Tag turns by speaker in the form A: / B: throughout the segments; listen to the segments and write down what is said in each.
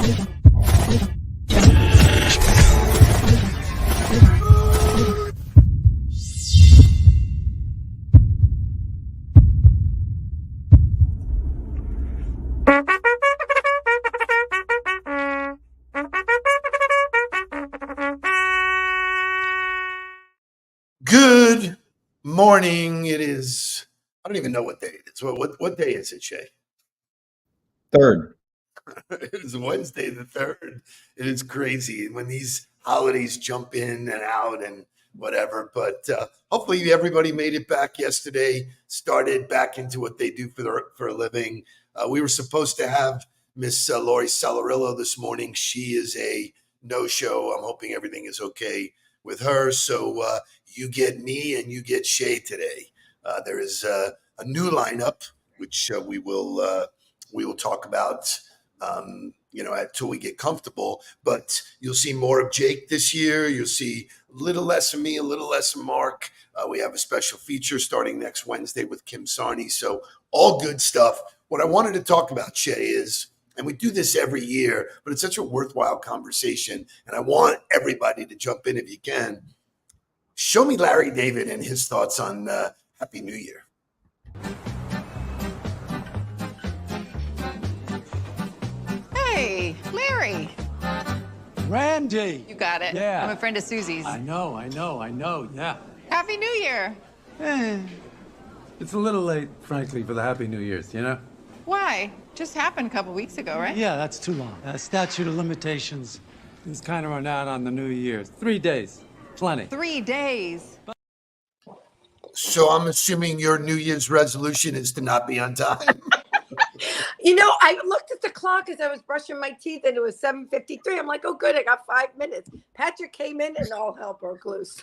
A: Good morning. It is, I don't even know what day it is. What day is it, Shay?
B: Third.
A: It is Wednesday the 3rd. It is crazy when these holidays jump in and out and whatever. But hopefully everybody made it back yesterday, started back into what they do for a living. We were supposed to have Miss Lori Salarillo this morning. She is a no-show. I'm hoping everything is okay with her. So you get me and you get Shay today. There is a new lineup, which we will talk about, until we get comfortable. But you'll see more of Jake this year. You'll see a little less of me, a little less of Mark. We have a special feature starting next Wednesday with Kim Sarney. So all good stuff. What I wanted to talk about, Shay, is, and we do this every year, but it's such a worthwhile conversation. And I want everybody to jump in if you can. Show me Larry David and his thoughts on Happy New Year.
C: Hey, Larry.
D: Randy.
C: You got it.
D: Yeah.
C: I'm a friend of Susie's.
D: I know, yeah.
C: Happy New Year.
D: It's a little late, frankly, for the Happy New Year's, you know?
C: Why? Just happened a couple weeks ago, right?
D: Yeah, that's too long. Statute of limitations is kind of run out on the New Year's. 3 days. Plenty.
C: 3 days.
A: So I'm assuming your New Year's resolution is to not be on time.
E: I looked at the clock as I was brushing my teeth and it was 7:53. I'm like, oh, good, I got 5 minutes. Patrick came in and all hell broke loose.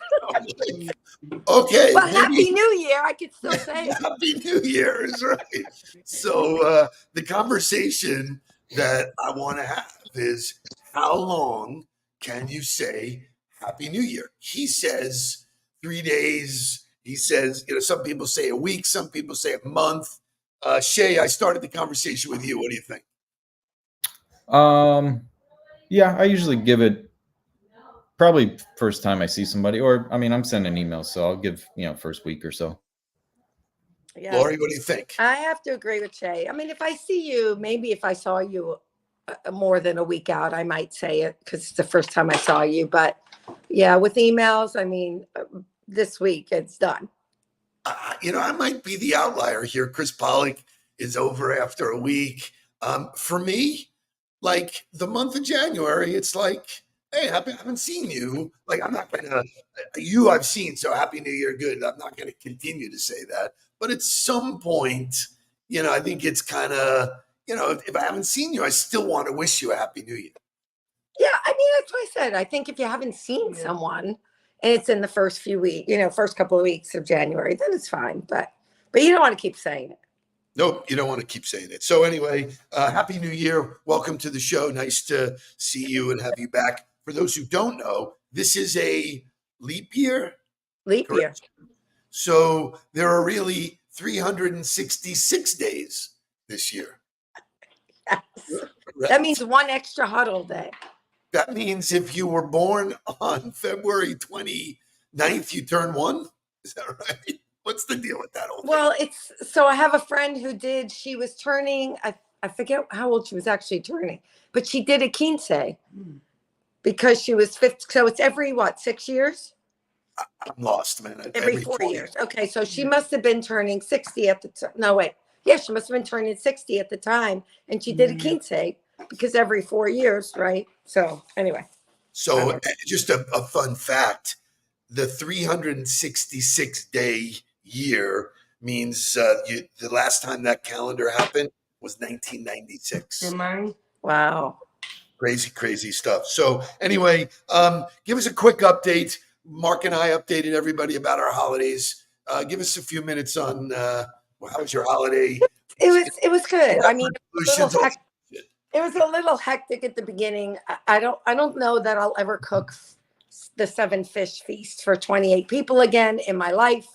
A: Okay.
E: Well, Happy New Year. I could still say it.
A: Happy New Year is right. So the conversation that I want to have is, how long can you say Happy New Year? He says 3 days. He says, some people say a week, some people say a month. Shay, I started the conversation with you. What do you think?
B: Yeah, I usually give it probably first time I see somebody, or I'm sending emails, so I'll give, first week or so.
E: Yeah.
A: Lori, what do you think?
E: I have to agree with Shay. If I see you, maybe if I saw you more than a week out, I might say it because it's the first time I saw you. But yeah, with emails, this week it's done.
A: I might be the outlier here. Chris Pollock is over after a week. For me, like the month of January, it's like, hey, I haven't seen you. Like, I'm not going to, I've seen, so Happy New Year, good. I'm not going to continue to say that. But at some point, I think it's kind of, if I haven't seen you, I still want to wish you a Happy New Year.
E: Yeah, that's what I said. I think if you haven't seen someone, and it's in the first few weeks, first couple of weeks of January, then it's fine. But you don't want to keep saying it.
A: Nope, you don't want to keep saying it. So anyway, Happy New Year. Welcome to the show. Nice to see you and have you back. For those who don't know, this is a leap year.
E: Leap year.
A: So there are really 366 days this year.
E: Yes.
A: Right.
E: That means one extra huddle day.
A: That means if you were born on February 29th, you turn 1? Is that right? What's the deal with that whole thing?
E: Well, so I have a friend who she was turning, I forget how old she was actually turning, but she did a quince because she was 50. So it's every, 6 years?
A: I'm lost, man.
E: Every 4 years. Okay, so she must have been turning 60 at the time. No, wait. Yeah, she must have been turning 60 at the time. And she did a quince because every 4 years, right? So anyway.
A: So just a fun fact, the 366 day year means the last time that calendar happened was 1996.
E: Wow.
A: Crazy stuff. So anyway, give us a quick update. Mark and I updated everybody about our holidays. Give us a few minutes on how was your holiday?
E: It was good. It was a little hectic at the beginning. I don't know that I'll ever cook the 7 fish feast for 28 people again in my life.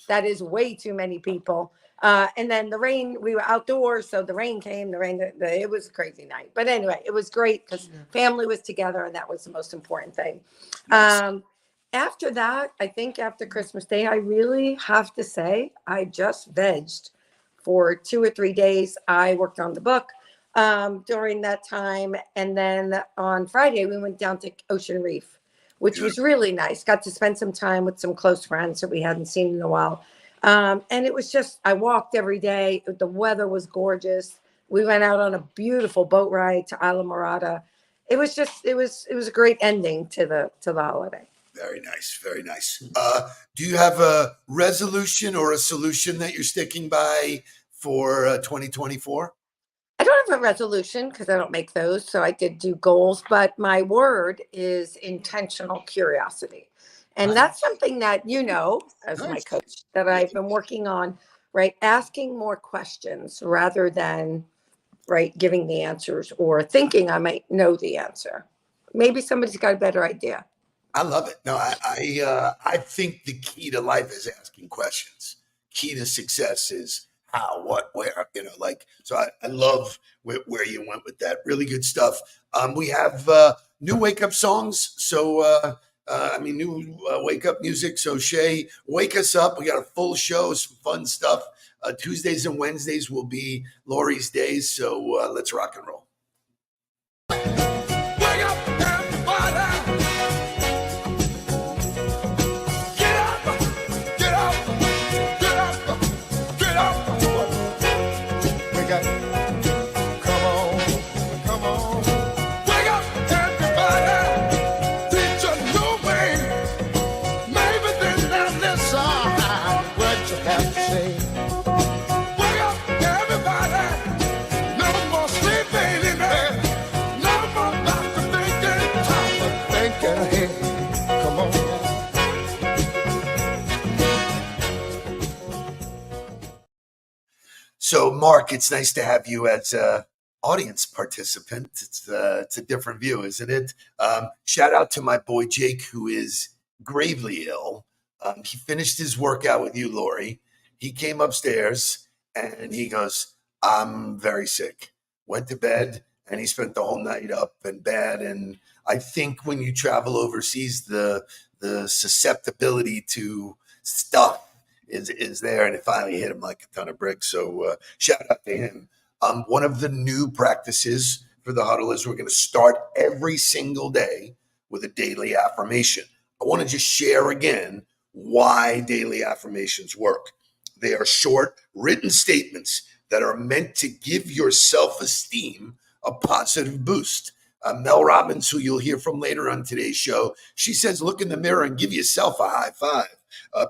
E: That is way too many people. And then the rain, we were outdoors, so the rain came, it was a crazy night. But anyway, it was great because family was together, and that was the most important thing.
A: Nice.
E: After that, I think after Christmas Day, I really have to say I just vegged for 2 or 3 days. I worked on the book during that time. And then on Friday, we went down to Ocean Reef, which was really nice. Got to spend some time with some close friends that we hadn't seen in a while. And it was just, I walked every day. The weather was gorgeous. We went out on a beautiful boat ride to Isla Morada. It was a great ending to the holiday.
A: Very nice. Very nice. Do you have a resolution or a solution that you're sticking by for 2024?
E: I don't have a resolution because I don't make those. So I did do goals, but my word is intentional curiosity. And that's something that, as my
A: Nice.
E: coach, that I've been working on, right? Asking more questions rather than, right, giving the answers or thinking I might know the answer. Maybe somebody's got a better idea.
A: I love it. No, I think the key to life is asking questions. Key to success is how, what, where, so I love where you went with that. Really good stuff. We have new wake up songs. So, new wake up music. So Shay, wake us up. We got a full show, some fun stuff. Tuesdays and Wednesdays will be Lori's days. So let's rock and roll.
F: Wake up, everybody. Get up, get up, get up, get up. Wake up, come on, come on. Wake up, everybody. Teach a new way. Maybe then they'll listen what you have to say. Wake up, everybody. No more sleeping in bed. No more doctor thinking, time of thinking ahead. Come on.
A: So, Mark, it's nice to have you as a audience participant. It's a different view, isn't it? Shout out to my boy Jake, who is gravely ill. He finished his workout with you, Lori. He came upstairs and he goes, "I'm very sick." Went to bed and he spent the whole night up and bad. And I think when you travel overseas, the susceptibility to stuff is there, and it finally hit him like a ton of bricks. So shout out to him. One of the new practices for the Huddle is we're going to start every single day with a daily affirmation. I want to just share again why daily affirmations work. They are short, written statements that are meant to give your self-esteem a positive boost. Mel Robbins, who you'll hear from later on today's show, she says, look in the mirror and give yourself a high five.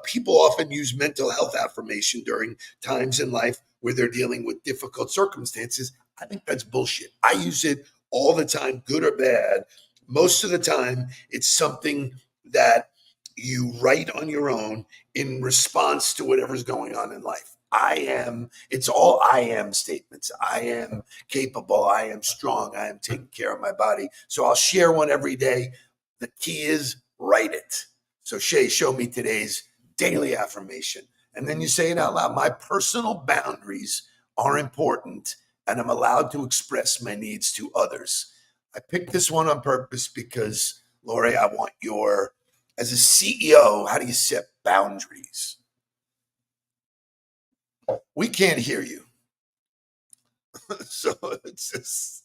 A: People often use mental health affirmation during times in life where they're dealing with difficult circumstances. I think that's bullshit. I use it all the time, good or bad. Most of the time, it's something that you write on your own in response to whatever's going on in life. It's all I am statements. I am capable. I am strong. I am taking care of my body. So I'll share one every day. The key is write it. So Shay, show me today's daily affirmation. And then you say it out loud. My personal boundaries are important and I'm allowed to express my needs to others. I picked this one on purpose because, Lori, I want as a CEO, how do you set boundaries? We can't hear you. So it's just,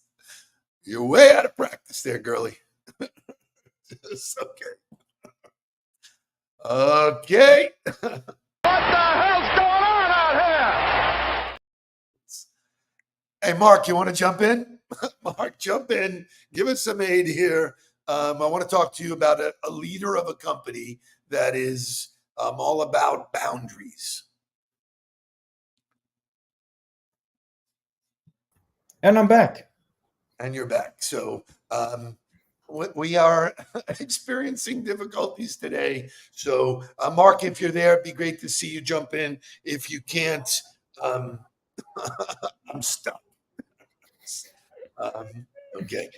A: you're way out of practice there, girlie. It's okay. Okay.
F: What the hell's going on out here?
A: Hey, Mark, you want to jump in? Mark, jump in. Give us some aid here. I want to talk to you about a leader of a company that is all about boundaries.
B: And I'm back.
A: And you're back. So we are experiencing difficulties today. So, Mark, if you're there, it'd be great to see you jump in. If you can't, I'm stuck. Okay.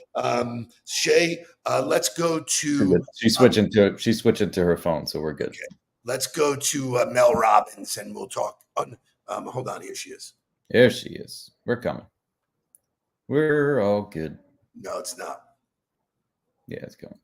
A: Shay, let's go to.
B: She's switching to her phone, so we're good.
A: Okay. Let's go to Mel Robbins, and we'll talk on Hold on, here she is.
B: There she is. We're coming. We're all good.
A: No, it's not.
B: Yeah, it's coming.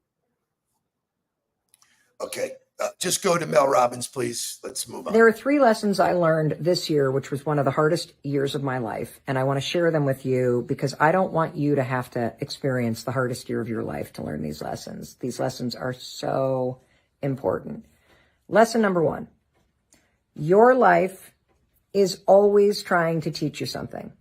A: Okay, just go to Mel Robbins, please. Let's move on.
G: There are 3 lessons I learned this year, which was one of the hardest years of my life. And I want to share them with you because I don't want you to have to experience the hardest year of your life to learn these lessons. These lessons are so important. Lesson number 1, your life is always trying to teach you something.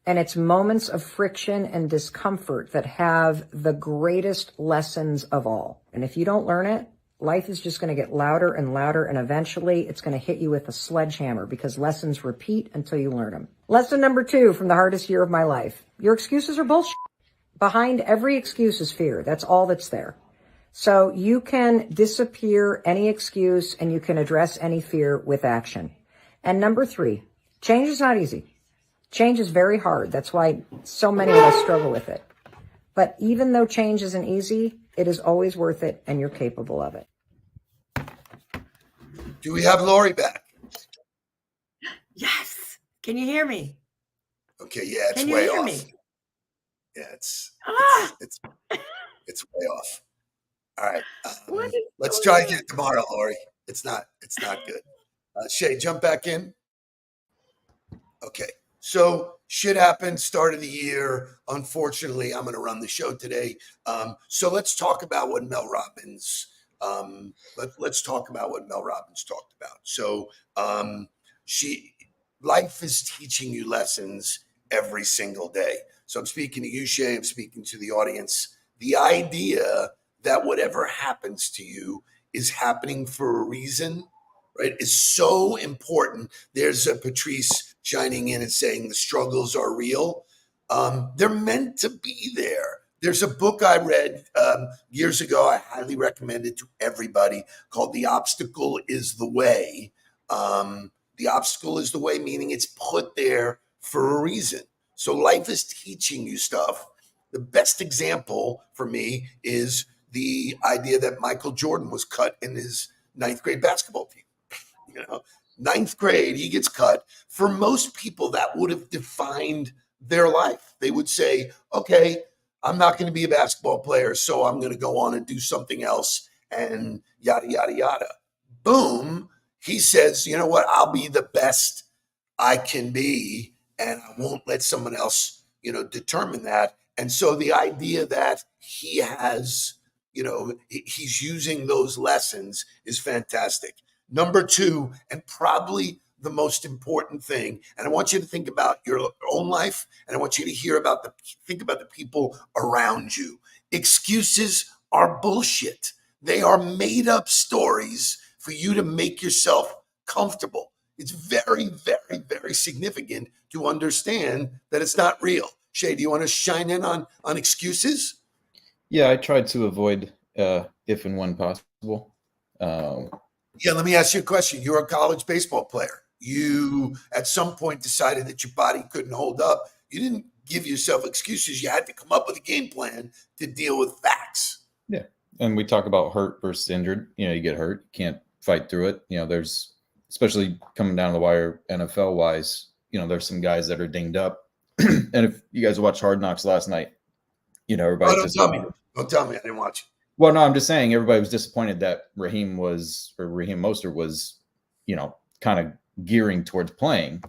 G: And it's moments of friction and discomfort that have the greatest lessons of all. And if you don't learn it, life is just going to get louder and louder, and eventually it's going to hit you with a sledgehammer because lessons repeat until you learn them. Lesson number 2 from the hardest year of my life. Your excuses are bullshit. Behind every excuse is fear. That's all that's there. So you can disappear any excuse and you can address any fear with action. And number 3, change is not easy. Change is very hard. That's why so many of us struggle with it. But even though change isn't easy, it is always worth it, and you're capable of it.
A: Do we have Lori back?
H: Yes. Can you hear me?
A: Okay, yeah, it's
H: Can you
A: way
H: hear
A: off.
H: me?
A: Yeah, it's
H: Ah!
A: way off. All right,
H: What is
A: let's
H: going
A: try
H: on?
A: again tomorrow, Lori. It's not good. Shay, jump back in. Okay, so shit happened. Start of the year. Unfortunately, I'm going to run the show today. So let's talk about what Mel Robbins. Let's talk about what Mel Robbins talked about. So life is teaching you lessons every single day. So I'm speaking to you, Shay. I'm speaking to the audience. The idea that whatever happens to you is happening for a reason, right, is so important. There's a Patrice shining in and saying the struggles are real. They're meant to be there. There's a book I read years ago. I highly recommend it to everybody, called The Obstacle is the Way. The obstacle is the way, meaning it's put there for a reason. So life is teaching you stuff. The best example for me is the idea that Michael Jordan was cut in his 9th grade basketball team. You know, 9th grade, he gets cut. For most people, that would have defined their life. They would say, okay, I'm not going to be a basketball player, so I'm going to go on and do something else, and yada, yada, yada. Boom. He says, you know what? I'll be the best I can be, and I won't let someone else, determine that. And so the idea that he has, he's using those lessons is fantastic. Number 2, and probably the most important thing, and I want you to think about your own life, and I want you to think about the people around you. Excuses are bullshit. They are made up stories for you to make yourself comfortable. It's very, very, very significant to understand that it's not real. Shay, do you want to shine in on excuses?
B: Yeah, I tried to avoid if and when possible.
A: Yeah, let me ask you a question. You're a college baseball player. You, at some point, decided that your body couldn't hold up. You didn't give yourself excuses. You had to come up with a game plan to deal with facts.
B: Yeah, and we talk about hurt versus injured. You get hurt, you can't fight through it. There's, especially coming down the wire NFL wise, there's some guys that are dinged up. And if you guys watched Hard Knocks last night, everybody.
A: Don't tell me. I didn't watch it.
B: Well, no, I'm just saying everybody was disappointed that Raheem Mostert was, kind of gearing towards playing,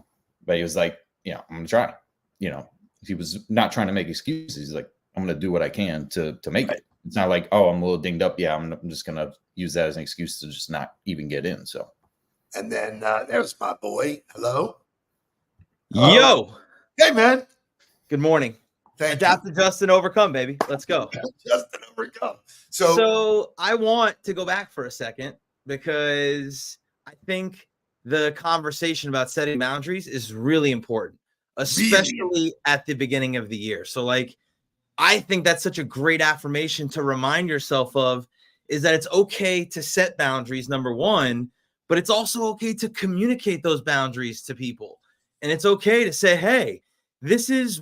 B: but he was like, I'm going to try. He was not trying to make excuses. He's like, I'm going to do what I can to make it. It's not like, oh, I'm a little dinged up. Yeah, I'm just going to use that as an excuse to just not even get in. So,
A: and then there's my boy. Hello.
I: Yo.
A: Hey, man.
I: Good morning. Adapt, adjust, and overcome, baby. Let's go.
A: Adjust and overcome.
I: So I want to go back for a second because I think the conversation about setting boundaries is really important, especially at the beginning of the year. So, I think that's such a great affirmation to remind yourself of, is that it's okay to set boundaries, number 1, but it's also okay to communicate those boundaries to people. And it's okay to say, hey, this is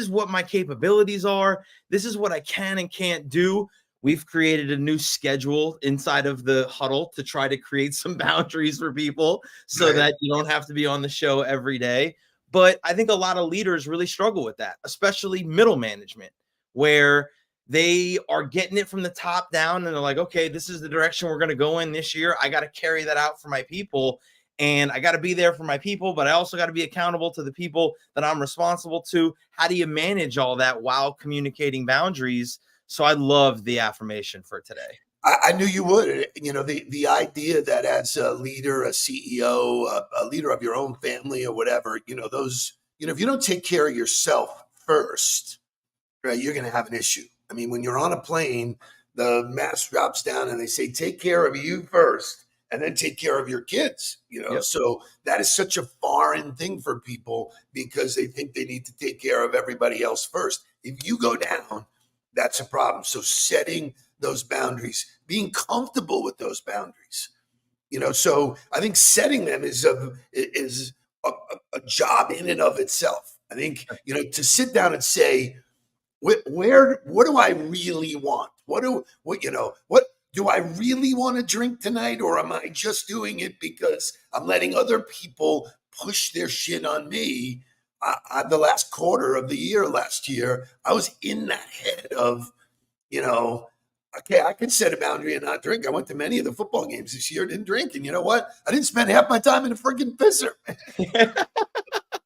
I: what my capabilities are. This is what I can and can't do. We've created a new schedule inside of the Huddle to try to create some boundaries for people so
A: Right.
I: that you don't have to be on the show every day. But I think a lot of leaders really struggle with that, especially middle management, where they are getting it from the top down and they're like, okay, this is the direction we're going to go in this year. I got to carry that out for my people. And I got to be there for my people, but I also got to be accountable to the people that I'm responsible to. How do you manage all that while communicating boundaries? So I love the affirmation for today.
A: I knew you would. You know, the idea that as a leader, a CEO, a leader of your own family or whatever, you know, if you don't take care of yourself first, right, you're going to have an issue. I mean, when you're on a plane, the mask drops down and they say, take care of you first and then take care of your kids, you know?
I: Yep.
A: So that is such a foreign thing for people because they think they need to take care of everybody else first. If you go down, that's a problem. So setting those boundaries, being comfortable with those boundaries, you know, so I think setting them is a job in and of itself. I think, you know, to sit down and say, what do I really want? What do I really want to drink tonight? Or am I just doing it because I'm letting other people push their shit on me? The last quarter of the year last year, I was in that head of, you know, okay, I can set a boundary and not drink. I went to many of the football games this year, didn't drink. And you know what? I didn't spend half my time in a freaking pisser.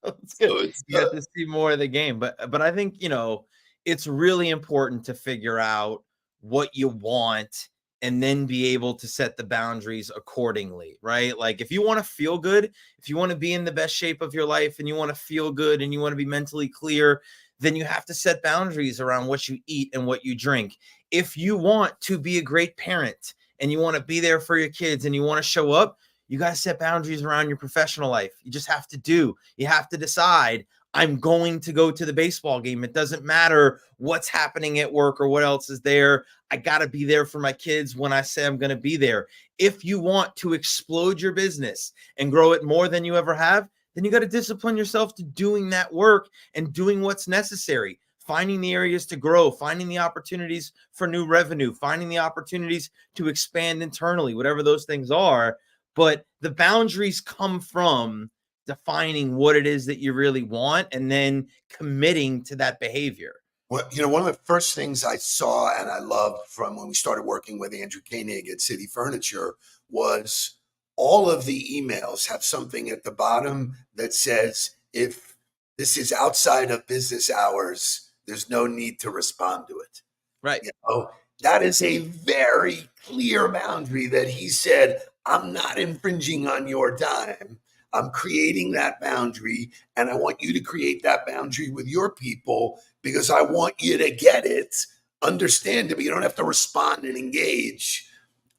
I: That's good. You get to see more of the game. But I think, you know, it's really important to figure out what you want and then be able to set the boundaries accordingly, right? Like if you want to feel good, if you want to be in the best shape of your life and you want to feel good and you want to be mentally clear, then you have to set boundaries around what you eat and what you drink. If you want to be a great parent and you want to be there for your kids and you want to show up, you got to set boundaries around your professional life. You just have to you have to decide, I'm going to go to the baseball game. It doesn't matter what's happening at work or what else is there. I got to be there for my kids when I say I'm going to be there. If you want to explode your business and grow it more than you ever have, then you got to discipline yourself to doing that work and doing what's necessary, finding the areas to grow, finding the opportunities for new revenue, finding the opportunities to expand internally, whatever those things are. But the boundaries come from defining what it is that you really want and then committing to that behavior.
A: Well, you know, one of the first things I saw and I loved from when we started working with Andrew Koenig at City Furniture was all of the emails have something at the bottom that says, if this is outside of business hours, there's no need to respond to it.
I: Right.
A: You know, that is a very clear boundary that he said, I'm not infringing on your time. I'm creating that boundary, and I want you to create that boundary with your people because I want you to get it, understand it, but you don't have to respond and engage.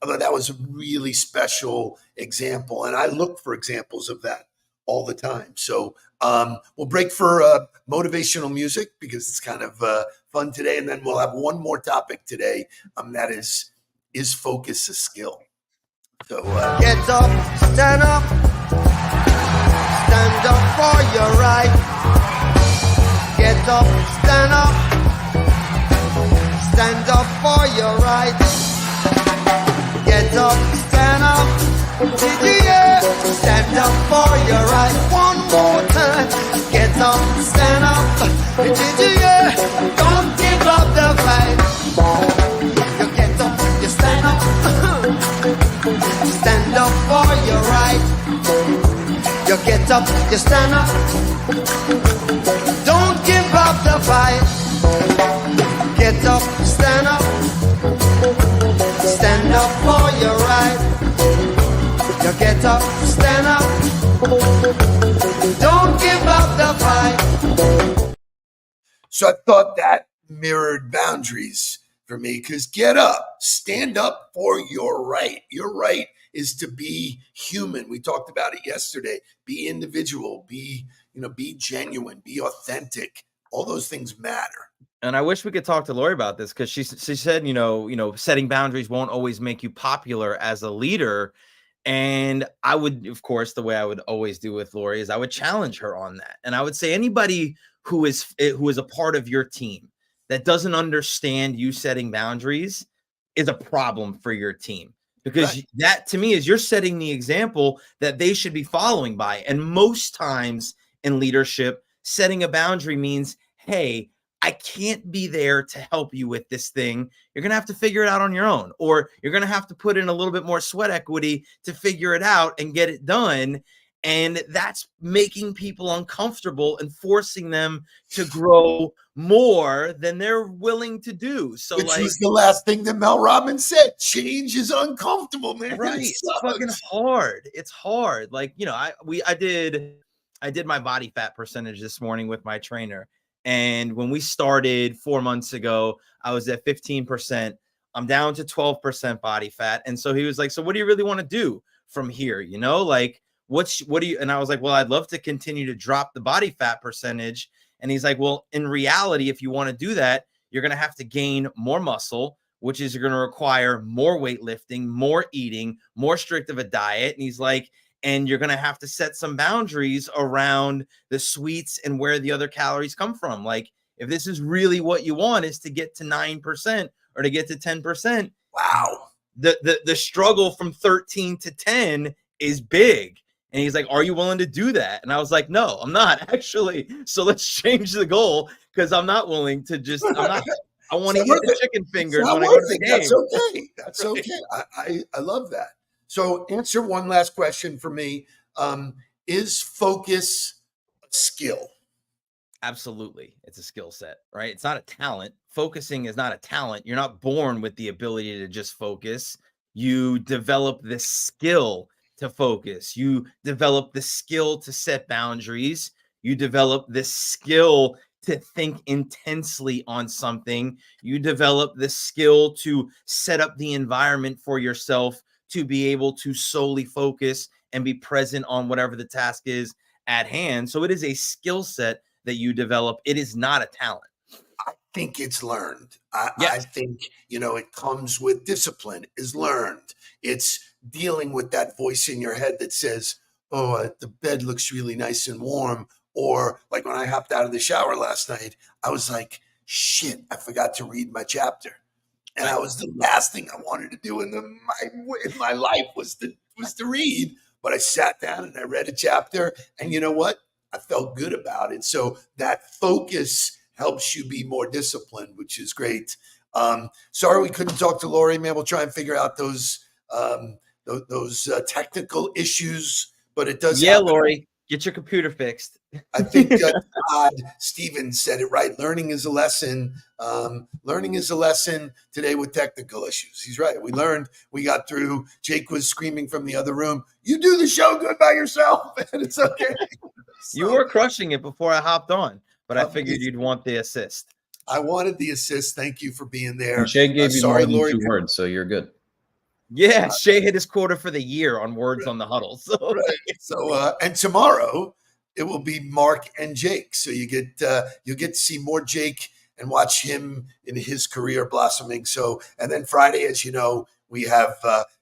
A: Although that was a really special example, and I look for examples of that all the time. So we'll break for motivational music because it's kind of fun today, and then we'll have one more topic today. That is focus a skill? So
F: get up, stand up. Stand up for your right. Get up, stand up. Stand up for your right. Get up, stand up. Did you hear? Stand up for your right. One more time. Get up, stand up. Did you hear? Don't give up the fight. You get up, you stand up. Stand up for your right. You get up, you stand up. Don't give up the fight. Get up, stand up. Stand up for your right. You get up, stand up. Don't give up the fight.
A: So I thought that mirrored boundaries for me because get up, stand up for your right. Your right is to be human. We talked about it yesterday. Be individual, be genuine, be authentic. All those things matter.
I: And I wish we could talk to Lori about this because she said, setting boundaries won't always make you popular as a leader. And I would, of course, the way I would always do with Lori is I would challenge her on that. And I would say anybody who is a part of your team that doesn't understand you setting boundaries, is a problem for your team, because that to me is you're setting the example that they should be following by. And most times in leadership, setting a boundary means, hey, I can't be there to help you with this thing. You're going to have to figure it out on your own, or you're going to have to put in a little bit more sweat equity to figure it out and get it done. And that's making people uncomfortable and forcing them to grow more than they're willing to do. So,
A: which was the last thing that Mel Robbins said. Change is uncomfortable, man.
I: Right. It's fucking hard. It's hard. Like, you know, I did my body fat percentage this morning with my trainer. And when we started 4 months ago, I was at 15%. I'm down to 12% body fat. And so he was like, so what do you really want to do from here? You know, like, what do you, and I was like, well, I'd love to continue to drop the body fat percentage. And he's like, well, in reality, if you want to do that, you're going to have to gain more muscle, which is going to require more weightlifting, more eating, more strict of a diet. And he's like, and you're going to have to set some boundaries around the sweets and where the other calories come from. Like, if this is really what you want, is to get to 9% or to get to 10%.
A: Wow.
I: The struggle from 13 to 10 is big. And he's like, are you willing to do that? And I was like, no, I'm not actually. So let's change the goal, because I'm not willing to just, I want to eat the chicken fingers when I go to the game.
A: That's okay. That's okay. I love that. So answer one last question for me. Is focus a skill?
I: Absolutely. It's a skill set, right? It's not a talent. Focusing is not a talent. You're not born with the ability to just focus. You develop the skill to focus. You develop the skill to set boundaries. You develop the skill to think intensely on something. You develop the skill to set up the environment for yourself to be able to solely focus and be present on whatever the task is at hand. So it is a skill set that you develop. It is not a talent.
A: I think it's learned. I think, it comes with discipline, is learned. It's dealing with that voice in your head that says, oh, the bed looks really nice and warm. Or like when I hopped out of the shower last night, I was like, shit, I forgot to read my chapter. And that was the last thing I wanted to do in my life was to read. But I sat down and I read a chapter, and you know what? I felt good about it. So that focus helps you be more disciplined, which is great. Sorry we couldn't talk to Lori, man. We'll try and figure out those technical issues, but it does.
I: Yeah, happen. Lori, get your computer fixed.
A: I think Todd Stevens said it right. Learning is a lesson. Learning is a lesson today with technical issues. He's right. We got through. Jake was screaming from the other room, you do the show good by yourself, and it's okay. So,
I: you were crushing it before I hopped on, but I figured you'd want the assist.
A: I wanted the assist. Thank you for being there.
B: And Shay gave you more than Lori, 2 words, so you're good.
I: Yeah, Shay hit his quota for the year on words on the huddle. So,
A: so and tomorrow it will be Mark and Jake. So you'll get to see more Jake and watch him in his career blossoming. So, and then Friday, as you know, we have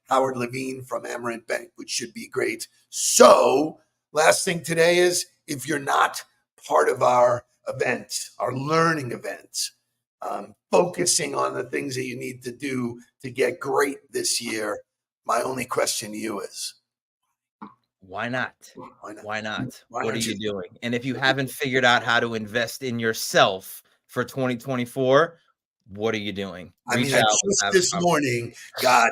A: Howard Levine from Amaranth Bank, which should be great. So last thing today is, if you're not part of our event, our learning event, focusing on the things that you need to do to get great this year, my only question to you is,
I: why not? Why not?
A: What
I: are you doing? And if you haven't figured out how to invest in yourself for 2024, what are you doing?
A: I just this morning got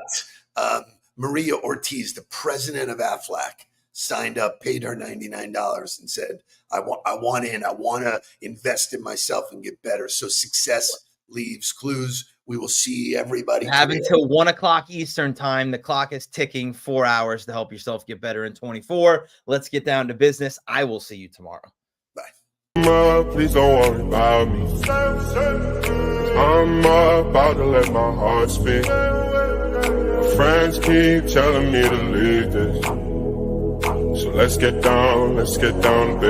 A: Maria Ortiz, the president of Aflac, signed up, paid her $99 and said, I want in. I want to invest in myself and get better. So success leaves clues. We will see everybody.
I: You have until 1 o'clock Eastern time. The clock is ticking. 4 hours to help yourself get better in 24. Let's get down to business. I will see you tomorrow.
A: Bye.
F: Please don't worry about me. I'm about to let my heart speak. My friends keep telling me to leave this. So let's get down to business.